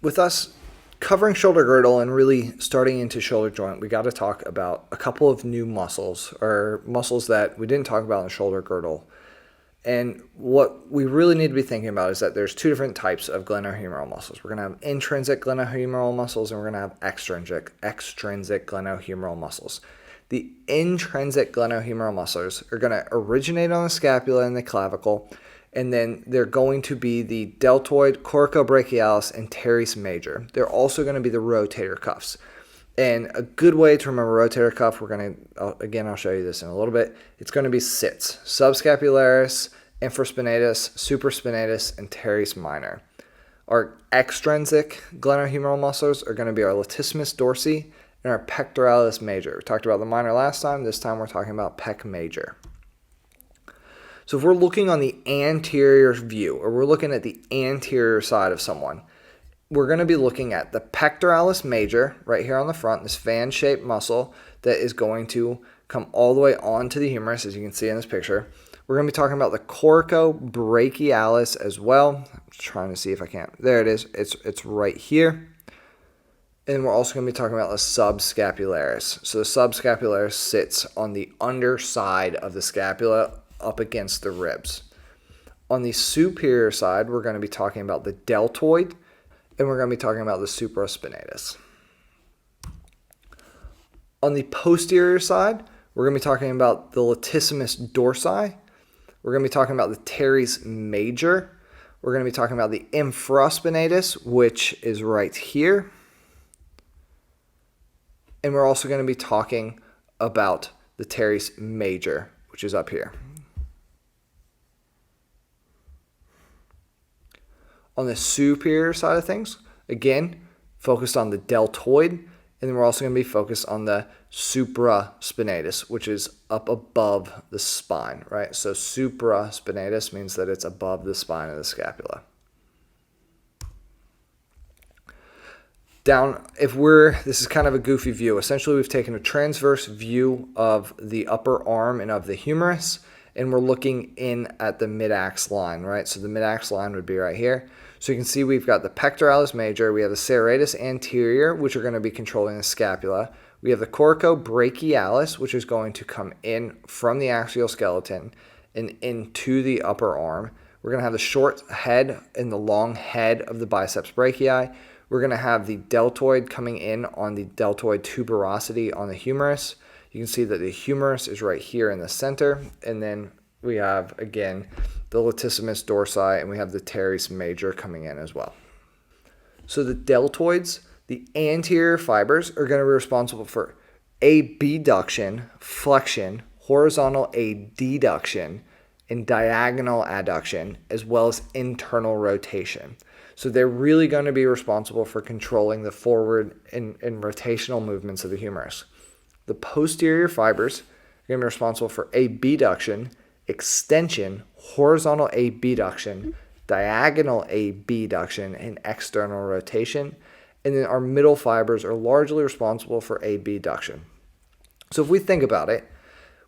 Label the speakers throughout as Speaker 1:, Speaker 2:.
Speaker 1: With us covering shoulder girdle and really starting into shoulder joint, we got to talk about a couple of new muscles, or muscles that we didn't talk about in the shoulder girdle. And what we really need to be thinking about is that there's two different types of glenohumeral muscles. We're going to have intrinsic glenohumeral muscles, and we're going to have extrinsic glenohumeral muscles. The intrinsic glenohumeral muscles are going to originate on the scapula and the clavicle, and then they're going to be the deltoid, coracobrachialis, and teres major. They're also going to be the rotator cuffs. And a good way to remember rotator cuff, we're going to, again, I'll show you this in a little bit. It's going to be SITS, subscapularis, infraspinatus, supraspinatus, and teres minor. Our extrinsic glenohumeral muscles are going to be our latissimus dorsi and our pectoralis major. We talked about the minor last time. This time we're talking about Pec Major. So if we're looking on the anterior view, or we're looking at the anterior side of someone, we're going to be looking at the pectoralis major right here on the front, this fan-shaped muscle that is going to come all the way onto the humerus, as you can see in this picture. We're going to be talking about the coracobrachialis as well. I'm trying to see if I can. There it is. It's right here. And we're also going to be talking about the subscapularis. So the subscapularis sits on the underside of the scapula up against the ribs. On the superior side, we're going to be talking about the deltoid, and we're going to be talking about the supraspinatus. On the posterior side, we're going to be talking about the latissimus dorsi. We're going to be talking about the teres major. We're going to be talking about the infraspinatus, which is right here. And we're also going to be talking about the teres major, which is up here. On the superior side of things, again, focused on the deltoid, and then we're also going to be focused on the supraspinatus, which is up above the spine, right? So supraspinatus means that it's above the spine of the scapula. This is kind of a goofy view. Essentially, we've taken a transverse view of the upper arm and of the humerus, and we're looking in at the mid-ax line, right? So the mid-ax line would be right here. So you can see we've got the pectoralis major, we have the serratus anterior, which are going to be controlling the scapula. We have the coracobrachialis, which is going to come in from the axial skeleton and into the upper arm. We're going to have the short head and the long head of the biceps brachii. We're going to have the deltoid coming in on the deltoid tuberosity on the humerus. You can see that the humerus is right here in the center, and then we have, again, the latissimus dorsi, and we have the teres major coming in as well. So the deltoids, the anterior fibers, are going to be responsible for abduction, flexion, horizontal adduction, and diagonal adduction, as well as internal rotation. So they're really going to be responsible for controlling the forward and rotational movements of the humerus. The posterior fibers are going to be responsible for abduction, extension, horizontal abduction, diagonal abduction, and external rotation. And then our middle fibers are largely responsible for abduction. So if we think about it,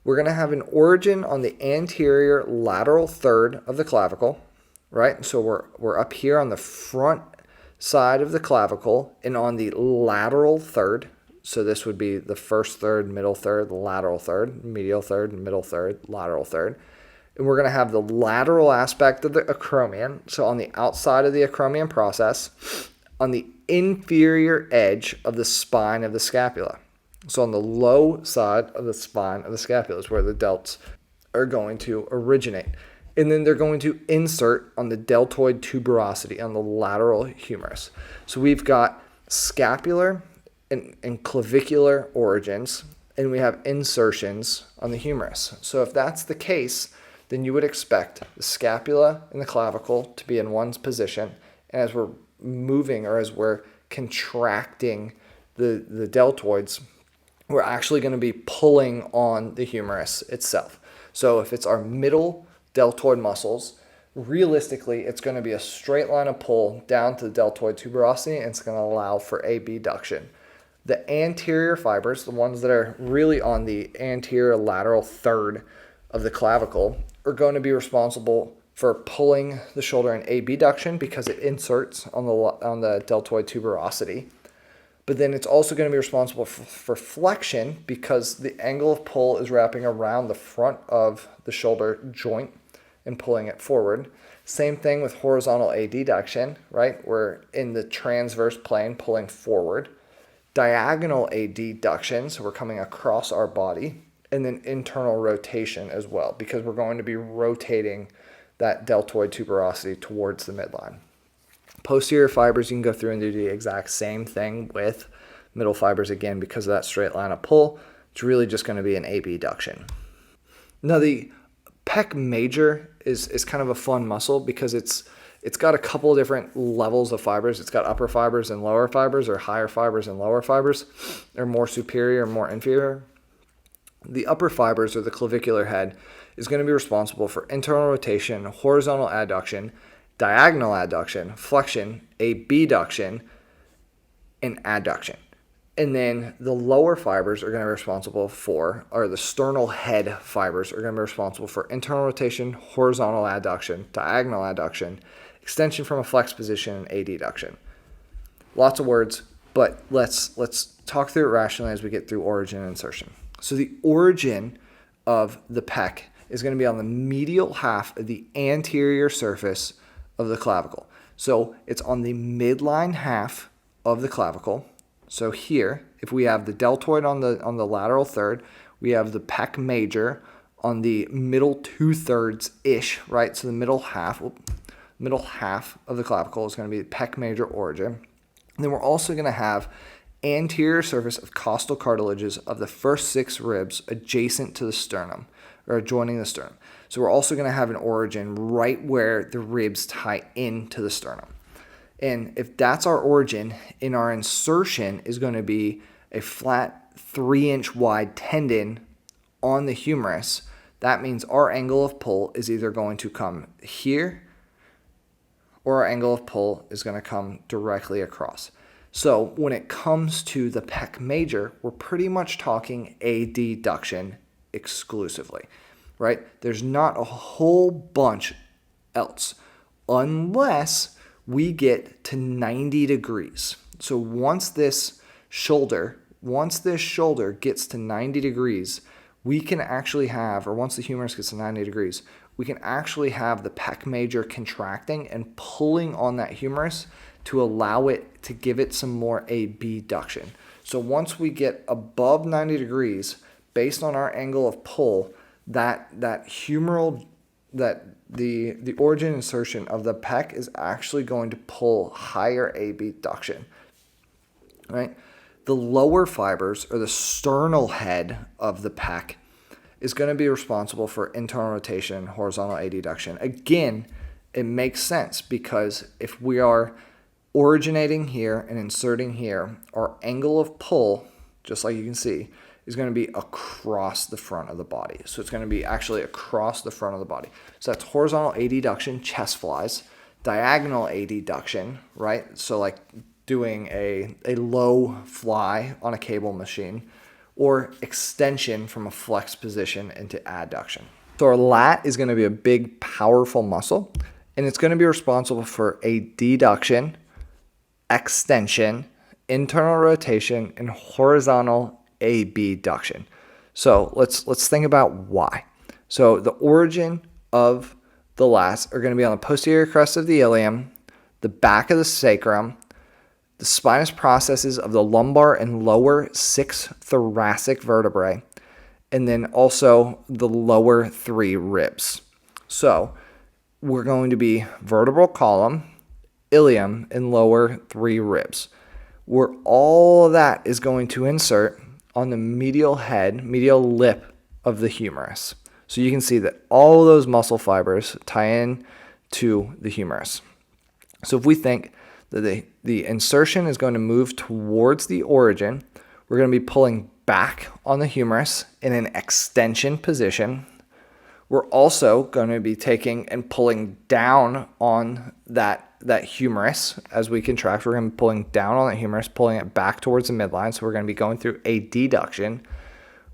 Speaker 1: we're going to have an origin on the anterior lateral third of the clavicle, right? So we're up here on the front side of the clavicle and on the lateral third. So this would be the first third, middle third, lateral third, medial third, middle third, lateral third. And we're going to have the lateral aspect of the acromion. So on the outside of the acromion process, on the inferior edge of the spine of the scapula. So on the low side of the spine of the scapula is where the delts are going to originate. And then they're going to insert on the deltoid tuberosity on the lateral humerus. So we've got scapular and clavicular origins, and we have insertions on the humerus. So if that's the case, then you would expect the scapula and the clavicle to be in one position, and as we're moving or as we're contracting the deltoids, we're actually going to be pulling on the humerus itself. So if it's our middle deltoid muscles, realistically, it's going to be a straight line of pull down to the deltoid tuberosity, and it's going to allow for abduction. The anterior fibers, the ones that are really on the anterior lateral third of the clavicle, are going to be responsible for pulling the shoulder in abduction because it inserts on the deltoid tuberosity. But then it's also going to be responsible for flexion because the angle of pull is wrapping around the front of the shoulder joint and pulling it forward. Same thing with horizontal adduction, right? We're in the transverse plane pulling forward. Diagonal adduction, so we're coming across our body. And then internal rotation as well because we're going to be rotating that deltoid tuberosity towards the midline. Posterior fibers, you can go through and do the exact same thing with middle fibers again because of that straight line of pull. It's really just going to be an abduction. Now the pec major is kind of a fun muscle because it's got a couple of different levels of fibers. It's got upper fibers and lower fibers, or higher fibers and lower fibers, or more superior and more inferior. The upper fibers, or the clavicular head, is going to be responsible for internal rotation, horizontal adduction, diagonal adduction, flexion, abduction, and adduction. And then the lower fibers are going to be responsible for, or the sternal head fibers are going to be responsible for internal rotation, horizontal adduction, diagonal adduction, extension from a flex position, and adduction. Lots of words, but let's talk through it rationally as we get through origin and insertion. So the origin of the pec is going to be on the medial half of the anterior surface of the clavicle. So it's on the midline half of the clavicle. So here, if we have the deltoid on the lateral third, we have the pec major on the middle 2/3-ish, right? So the middle half of the clavicle is going to be the pec major origin. And then we're also going to have anterior surface of costal cartilages of the first 6 ribs adjacent to the sternum, or adjoining the sternum. So we're also going to have an origin right where the ribs tie into the sternum. And if that's our origin, in our insertion is going to be a flat 3-inch wide tendon on the humerus. That means our angle of pull is either going to come here, or our angle of pull is going to come directly across. So when it comes to the pec major, we're pretty much talking adduction exclusively, right? There's not a whole bunch else unless we get to 90 degrees. So once this shoulder gets to 90 degrees, we can actually have, or once the humerus gets to 90 degrees, we can actually have the pec major contracting and pulling on that humerus to allow it to give it some more abduction. So once we get above 90 degrees, based on our angle of pull, that humeral, that the origin insertion of the pec is actually going to pull higher abduction, right? The lower fibers, or the sternal head of the pec, is going to be responsible for internal rotation, horizontal adduction. Again, it makes sense because if we are originating here and inserting here, our angle of pull, just like you can see, is going to be across the front of the body. So it's going to be actually across the front of the body. So that's horizontal adduction, chest flies, diagonal adduction, right? So like doing a low fly on a cable machine, or extension from a flex position into adduction. So our lat is going to be a big, powerful muscle, and it's going to be responsible for adduction, extension, internal rotation, and horizontal abduction. So let's think about why. So the origin of the lats are going to be on the posterior crest of the ilium, the back of the sacrum, the spinous processes of the lumbar and lower 6 thoracic vertebrae, and then also the lower 3 ribs. So we're going to be vertebral column, ilium, and lower 3 ribs, where all of that is going to insert on the medial head, medial lip of the humerus. So you can see that all of those muscle fibers tie in to the humerus. So if we think that the insertion is going to move towards the origin, we're going to be pulling back on the humerus in an extension position. We're also going to be taking and pulling down on that humerus as we contract. We're going to be pulling down on that humerus, pulling it back towards the midline. So we're going to be going through adduction.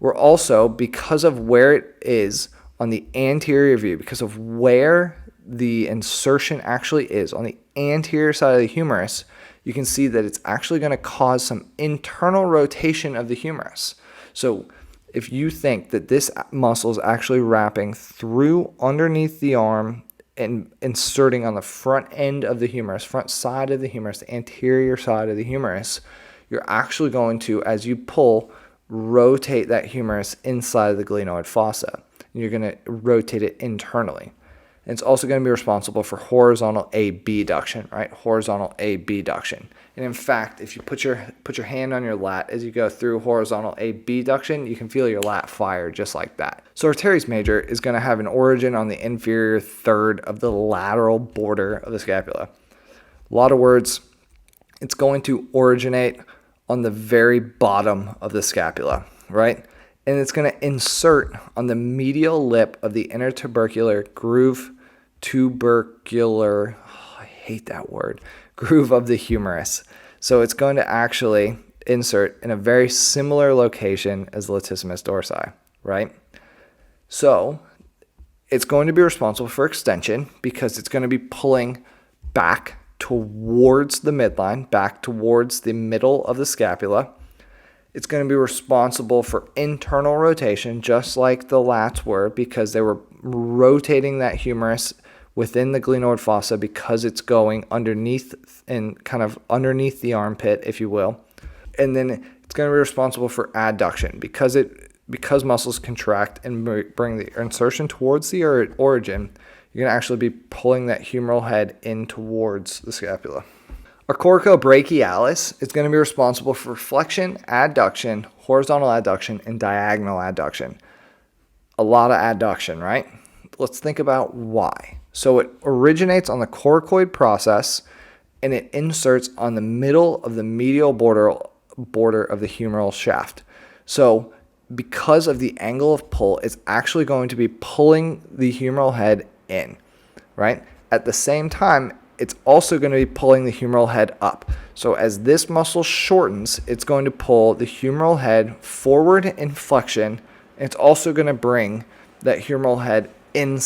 Speaker 1: We're also, because of where it is on the anterior view, because of where the insertion actually is on the anterior side of the humerus, you can see that it's actually going to cause some internal rotation of the humerus. So if you think that this muscle is actually wrapping through underneath the arm and inserting on the front end of the humerus, front side of the humerus, the anterior side of the humerus, you're actually going to, as you pull, rotate that humerus inside of the glenoid fossa. And you're going to rotate it internally. And it's also going to be responsible for horizontal abduction, right? Horizontal abduction. And in fact, if you put your hand on your lat as you go through horizontal abduction, you can feel your lat fire just like that. So Arteries Major is going to have an origin on the inferior third of the lateral border of the scapula. A lot of words. It's going to originate on the very bottom of the scapula, right? And it's going to insert on the medial lip of the intertubercular groove I hate that word, groove of the humerus. So it's going to actually insert in a very similar location as latissimus dorsi, right? So it's going to be responsible for extension because it's going to be pulling back towards the midline, back towards the middle of the scapula. It's going to be responsible for internal rotation, just like the lats were, because they were rotating that humerus within the glenoid fossa because it's going underneath and kind of underneath the armpit, if you will. And then it's going to be responsible for adduction because muscles contract and bring the insertion towards the origin. You're going to actually be pulling that humeral head in towards the scapula. Our coracobrachialis is going to be responsible for flexion, adduction, horizontal adduction, and diagonal adduction. A lot of adduction, right? Let's think about why. So it originates on the coracoid process, and it inserts on the middle of the medial border of the humeral shaft. So because of the angle of pull, it's actually going to be pulling the humeral head in, right? At the same time, it's also going to be pulling the humeral head up. So as this muscle shortens, it's going to pull the humeral head forward in flexion. And it's also going to bring that humeral head in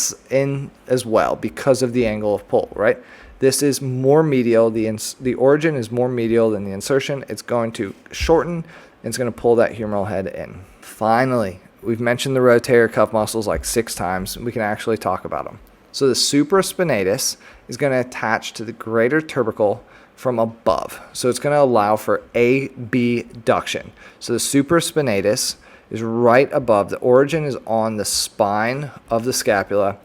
Speaker 1: as well because of the angle of pull, right? This is more medial. The origin is more medial than the insertion. It's going to shorten, and it's going to pull that humeral head in. Finally, we've mentioned the rotator cuff muscles like 6 times. We can actually talk about them. So the supraspinatus is going to attach to the greater tubercle from above. So it's going to allow for abduction. So the supraspinatus is right above. The origin is on the spine of the scapula,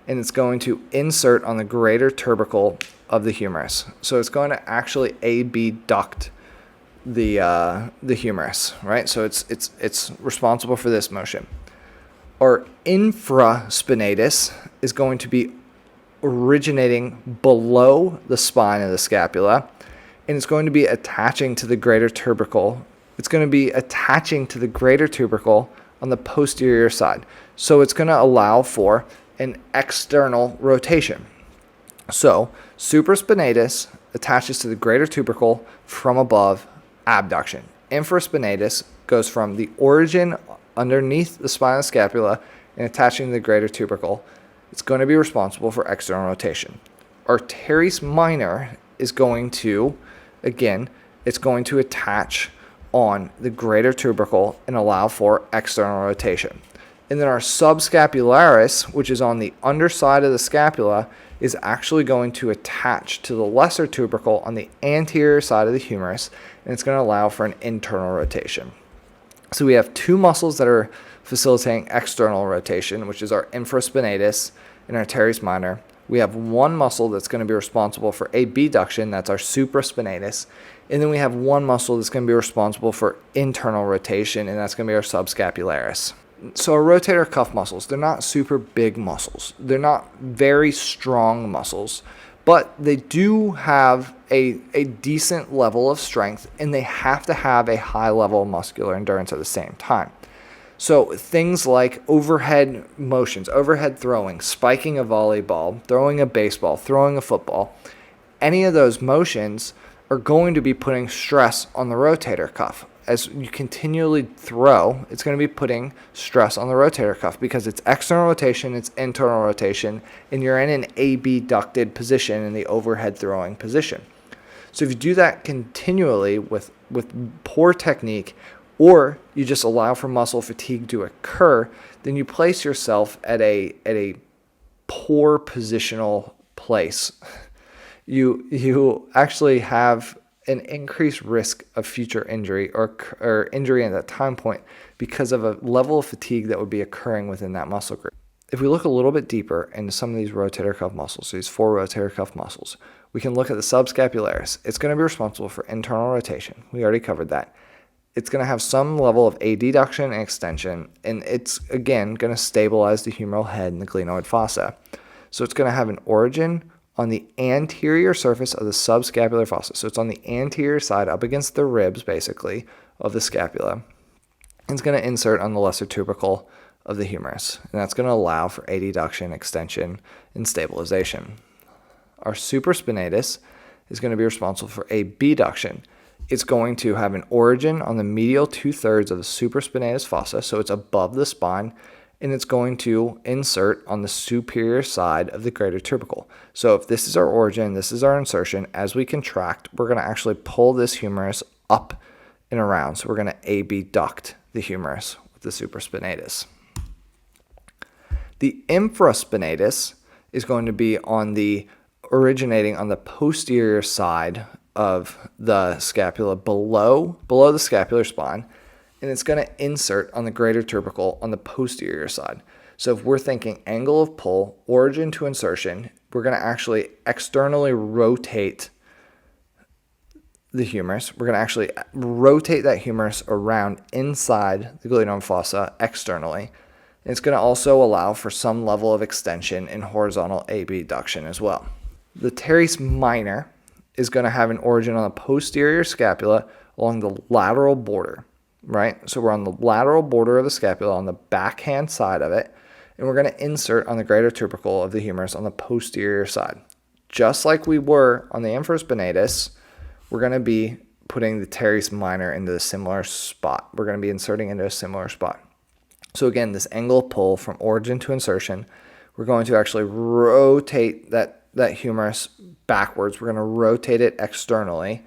Speaker 1: and it's going to insert on the greater tubercle of the humerus. So it's going to actually abduct the humerus, right? So it's responsible for this motion. Our infraspinatus is going to be originating below the spine of the scapula, and it's going to be attaching to the greater tubercle. It's going to be attaching to the greater tubercle on the posterior side. So it's going to allow for an external rotation. So supraspinatus attaches to the greater tubercle from above, abduction. Infraspinatus goes from the origin underneath the spine of the scapula and attaching to the greater tubercle. It's going to be responsible for external rotation. Arteries minor is going to, again, it's going to attach on the greater tubercle and allow for external rotation. And then our subscapularis, which is on the underside of the scapula, is actually going to attach to the lesser tubercle on the anterior side of the humerus, and it's going to allow for an internal rotation. So we have 2 muscles that are facilitating external rotation, which is our infraspinatus and arteries minor. We have 1 muscle that's going to be responsible for abduction, that's our supraspinatus. And then we have 1 muscle that's going to be responsible for internal rotation, and that's going to be our subscapularis. So our rotator cuff muscles, they're not super big muscles. They're not very strong muscles, but they do have a decent level of strength, and they have to have a high level of muscular endurance at the same time. So things like overhead motions, overhead throwing, spiking a volleyball, throwing a baseball, throwing a football, any of those motions are going to be putting stress on the rotator cuff. as you continually throw, it's going to be putting stress on the rotator cuff because it's external rotation, it's internal rotation, and you're in an abducted position in the overhead throwing position. So if you do that continually with poor technique, or you just allow for muscle fatigue to occur, then you place yourself at a poor positional place. You actually have an increased risk of future injury or injury at that time point because of a level of fatigue that would be occurring within that muscle group. If we look a little bit deeper into some of these rotator cuff muscles, these 4 rotator cuff muscles, we can look at the subscapularis. It's going to be responsible for internal rotation. We already covered that. It's going to have some level of adduction and extension, and it's, again, going to stabilize the humeral head and the glenoid fossa. So it's going to have an origin on the anterior surface of the subscapular fossa. So it's on the anterior side, up against the ribs, basically, of the scapula. And it's going to insert on the lesser tubercle of the humerus, and that's going to allow for adduction, extension, and stabilization. Our supraspinatus is going to be responsible for abduction. It's going to have an origin on the medial 2/3 of the supraspinatus fossa, so it's above the spine, and it's going to insert on the superior side of the greater tubercle. So if this is our origin, this is our insertion, as we contract, we're going to actually pull this humerus up and around. So we're going to abduct the humerus with the supraspinatus. The infraspinatus is going to be originating on the posterior side of the scapula below the scapular spine, and it's going to insert on the greater tubercle on the posterior side. So if we're thinking angle of pull, origin to insertion, we're going to actually externally rotate the humerus. We're going to actually rotate that humerus around inside the glenoid fossa externally. And it's going to also allow for some level of extension and horizontal abduction as well. The teres minor is going to have an origin on the posterior scapula along the lateral border, right? So we're on the lateral border of the scapula on the backhand side of it, and we're going to insert on the greater tubercle of the humerus on the posterior side. Just like we were on the infraspinatus, we're going to be putting the teres minor into a similar spot. We're going to be inserting into a similar spot. So again, this angle of pull from origin to insertion, we're going to actually rotate that humerus backwards. We're going to rotate it externally,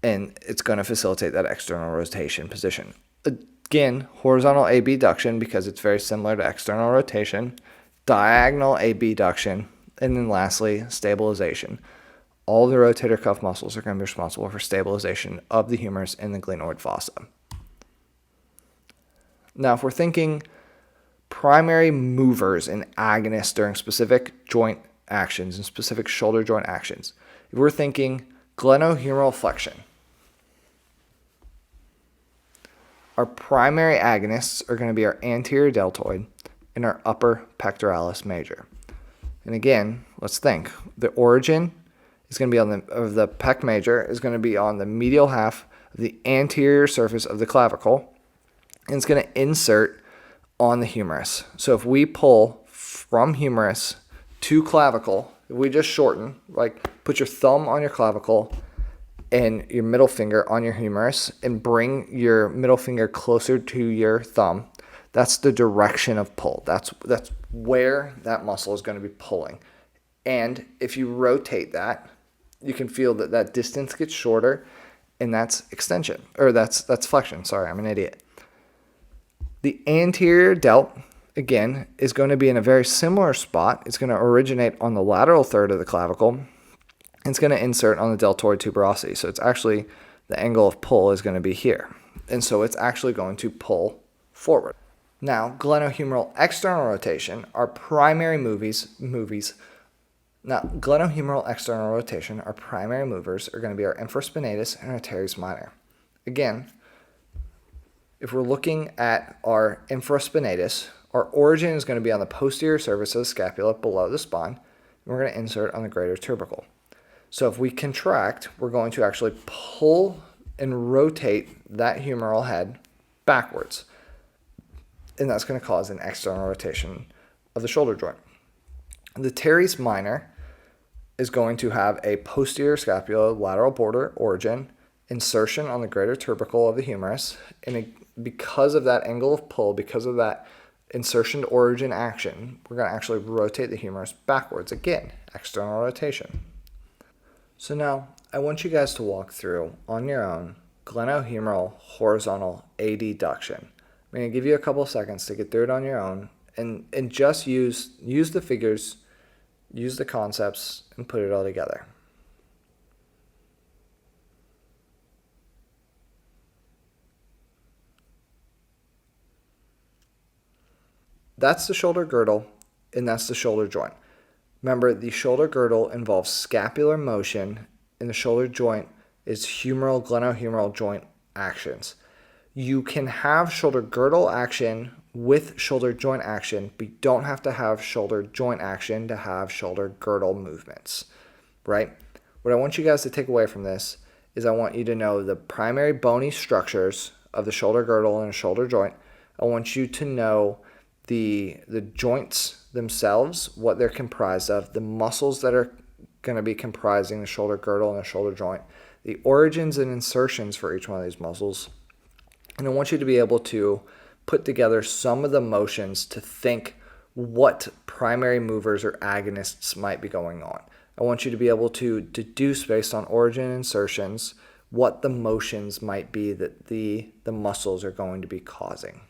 Speaker 1: and it's going to facilitate that external rotation position. Again, horizontal abduction because it's very similar to external rotation, diagonal abduction, and then lastly, stabilization. All the rotator cuff muscles are going to be responsible for stabilization of the humerus and the glenoid fossa. Now, if we're thinking primary movers and agonists during specific joint actions and specific shoulder joint actions, if we're thinking glenohumeral flexion, our primary agonists are going to be our anterior deltoid and our upper pectoralis major. And again, let's think. The origin is going to be of the Pec Major is going to be on the medial half of the anterior surface of the clavicle, and it's going to insert on the humerus. So if we pull from humerus to clavicle, if we just shorten, like put your thumb on your clavicle and your middle finger on your humerus and bring your middle finger closer to your thumb, that's the direction of pull. That's where that muscle is going to be pulling. And if you rotate that, you can feel that distance gets shorter, and that's extension, or that's flexion. Sorry, I'm an idiot. The anterior delt, again, is going to be in a very similar spot. It's going to originate on the lateral third of the clavicle, and it's going to insert on the deltoid tuberosity. So it's actually, the angle of pull is going to be here. And so it's actually going to pull forward. Now, glenohumeral external rotation, our primary glenohumeral external rotation, our primary movers are going to be our infraspinatus and our teres minor. Again, if we're looking at our infraspinatus, our origin is going to be on the posterior surface of the scapula below the spine, and we're going to insert on the greater tubercle. So if we contract, we're going to actually pull and rotate that humeral head backwards, and that's going to cause an external rotation of the shoulder joint. The teres minor is going to have a posterior scapula lateral border origin insertion on the greater tubercle of the humerus, and because of that angle of pull, because of that insertion to origin action, we're going to actually rotate the humerus backwards. Again, external rotation. So now I want you guys to walk through on your own glenohumeral horizontal adduction. I'm going to give you a couple of seconds to get through it on your own and just use the figures, use the concepts, and put it all together. That's the shoulder girdle, and that's the shoulder joint. Remember, the shoulder girdle involves scapular motion, and the shoulder joint is humeral, glenohumeral joint actions. You can have shoulder girdle action with shoulder joint action, but you don't have to have shoulder joint action to have shoulder girdle movements, right? What I want you guys to take away from this is I want you to know the primary bony structures of the shoulder girdle and the shoulder joint. I want you to know the joints themselves, what they're comprised of, the muscles that are going to be comprising the shoulder girdle and the shoulder joint, the origins and insertions for each one of these muscles. And I want you to be able to put together some of the motions to think what primary movers or agonists might be going on. I want you to be able to deduce based on origin and insertions what the motions might be that the muscles are going to be causing.